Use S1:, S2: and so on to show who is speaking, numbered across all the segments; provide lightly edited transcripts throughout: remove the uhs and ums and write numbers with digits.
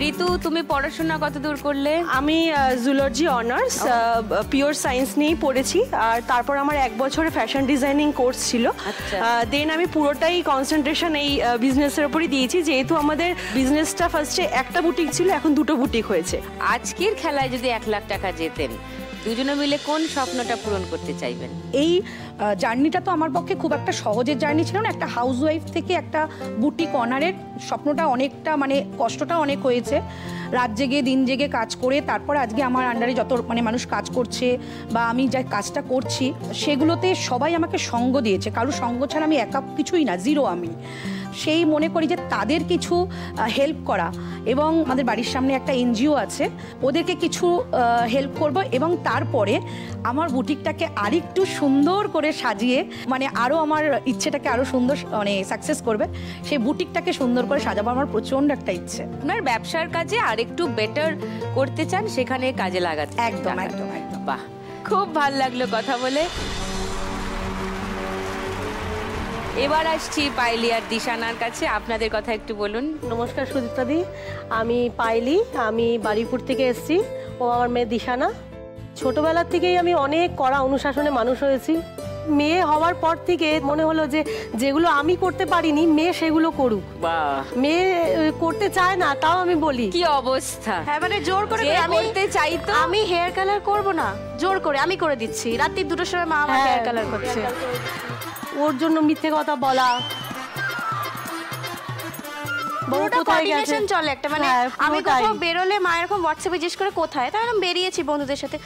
S1: ঋতু, তুমি পড়াশোনা কত দূর করলে?
S2: আমি জুলজি অনার্স পিওর সায়েন্স নিয়েই পড়েছি, আর তারপর আমার 1 বছরের ফ্যাশন ডিজাইনিং কোর্স ছিল। দেন আমি পুরোটাই কনসেন্ট্রেশন এই বিজনেসের উপরই দিয়েছি, যেহেতু আমাদের বিজনেসটা ফার্স্টে একটা বুটিক ছিল, এখন 2টো বুটিক হয়েছে।
S1: আজকের খেলায় যদি 1 লাখ টাকা জেতেন, দুজনে মিলে কোন স্বপ্নটা পূরণ করতে চাইবেন?
S3: এই জার্নিটা তো আমার পক্ষে খুব একটা সহজের জার্নি ছিল না। একটা হাউসওয়াইফ থেকে একটা বুটিক অনারের স্বপ্নটা অনেকটা, মানে কষ্টটা অনেক হয়েছে। রাত জেগে দিন জেগে কাজ করে তারপরে আজকে আমার আন্ডারে যত মানুষ কাজ করছে বা আমি যে কাজটা করছি সেগুলোতে সবাই আমাকে সঙ্গ দিয়েছে। কারোর সঙ্গ ছাড়া আমি একা কিছুই না, জিরো আমি। সেই মনে করি যে তাদের কিছু হেল্প করা, এবং আমাদের বাড়ির সামনে একটা এনজিও আছে, ওদেরকে কিছু হেল্প করব, এবং তারপরে আমার বুটিকটাকে আরেকটু সুন্দর করে সাজিয়ে, মানে আরও আমার ইচ্ছেটাকে আরও সুন্দর সাকসেস করবে, সেই বুটিকটাকে সুন্দর করে সাজাবো আমার প্রচণ্ড একটা ইচ্ছে।
S1: আপনার ব্যবসার কাজে আরেকটু বেটার করতে চান, সেখানে কাজে লাগাতে।
S3: একদম একদম একদম।
S1: বাহ, খুব ভালো লাগলো কথা বলে। এবার আসছি পাইলি আর দিশানার কাছে, আপনাদের কথা একটু বলুন।
S2: নমস্কার সুদীপ্তা দি, আমি পাইলি, আমি বারুইপুর থেকে এসেছি। ও আমার মেয়ে দিশানা। ছোটবেলার থেকেই আমি অনেক কড়া অনুশাসনে মানুষ হয়েছি। মেয়ে হওয়ার পর থেকে মনে হলো যে যেগুলো আমি করতে পারিনি মেয়ে সেগুলো করুক।
S1: বাহ,
S2: মেয়ে করতে চায় না, তাও আমি বলি
S1: কি অবস্থা।
S4: হ্যাঁ, মানে জোর করে
S1: আমি করতে চাইতো।
S4: আমি হেয়ার কালার করব না, জোর করে আমি করে দিচ্ছি। রাত্রি 2টোর সময় মা আমার হেয়ার কালার করছে।
S2: ওর জন্য মিথ্যে কথা বলা,
S4: চলে একটা, মানে আমি কোথাও বেরোলে মা এরকম হোয়াটসঅ্যাপে জিজ্ঞেস করে কোথায়, তাই আমি বেরিয়েছি বন্ধুদের সাথে।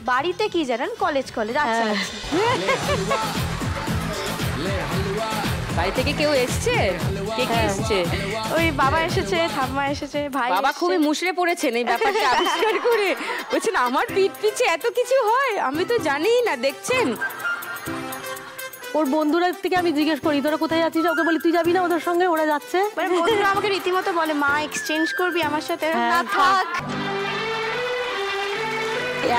S4: বাড়িতে কি জানেন, কলেজ আচ্ছা।
S1: বাড়ি থেকে কেউ এসছে? কে কে এসছে?
S4: ওই বাবা এসেছে, ঠাম্মা এসেছে, ভাই।
S1: বাবা খুবই মুশড়ে পড়েছেন এই ব্যাপারটা আবিষ্কার করে, বলছেন আমার পিঠ পিছে এত কিছু হয়, আমি তো জানিই না। দেখছেন,
S2: ওর বন্ধুরা থেকে আমি জিজ্ঞেস করি তোরা কোথায় যাচ্ছিস, ওকে বলি তুই যাবি না ওদের সঙ্গে, ওরা যাচ্ছে।
S4: মানে বন্ধুরা আমাকে রীতিমতো বলে মা এক্সচেঞ্জ করবি আমার সাথে? না থাক।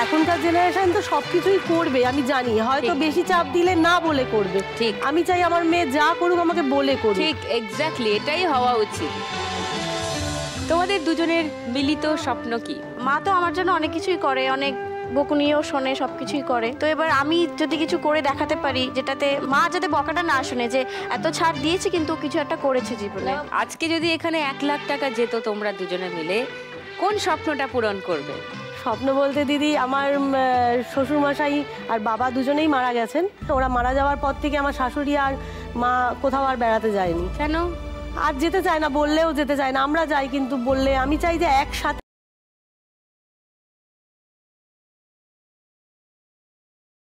S2: এখনকার জেনারেশন তো সবকিছুই করবে, আমি জানি, হয়তো বেশি চাপ দিলে না বলে করবে।
S1: ঠিক,
S2: আমি চাই আমার মেয়ে যা করুক আমাকে বলে করুক।
S1: ঠিক, এক্স্যাক্টলি এটাই হওয়া উচিত। তোমাদের দুজনের মিলিত স্বপ্ন কি?
S4: মা তো আমার জন্য অনেক কিছুই করে, অনেক বকুনিও শোনে, সবকিছুই করে। তো এবার আমি যদি কিছু করে দেখাতে পারি যেটাতে মা যাতে বকাটা না শুনে যে এত ছাড় দিয়েছি কিন্তু কিছু একটা করেছে জীবনে।
S1: আজকে যদি এখানে 1 লাখ টাকা যেত তোমরা দুজনে মিলে, কোন স্বপ্নটা পূরণ করবে?
S2: স্বপ্ন বলতে দিদি, আমার শ্বশুরমশাই আর বাবা দুজনেই মারা গেছেন। ওরা মারা যাওয়ার পর থেকে আমার শাশুড়ি আর মা কোথাও আর বেড়াতে যায়নি।
S1: কেন?
S2: আর যেতে চায় না, বললেও যেতে চায় না। আমরা যাই কিন্তু বললে, আমি চাই যে একসাথে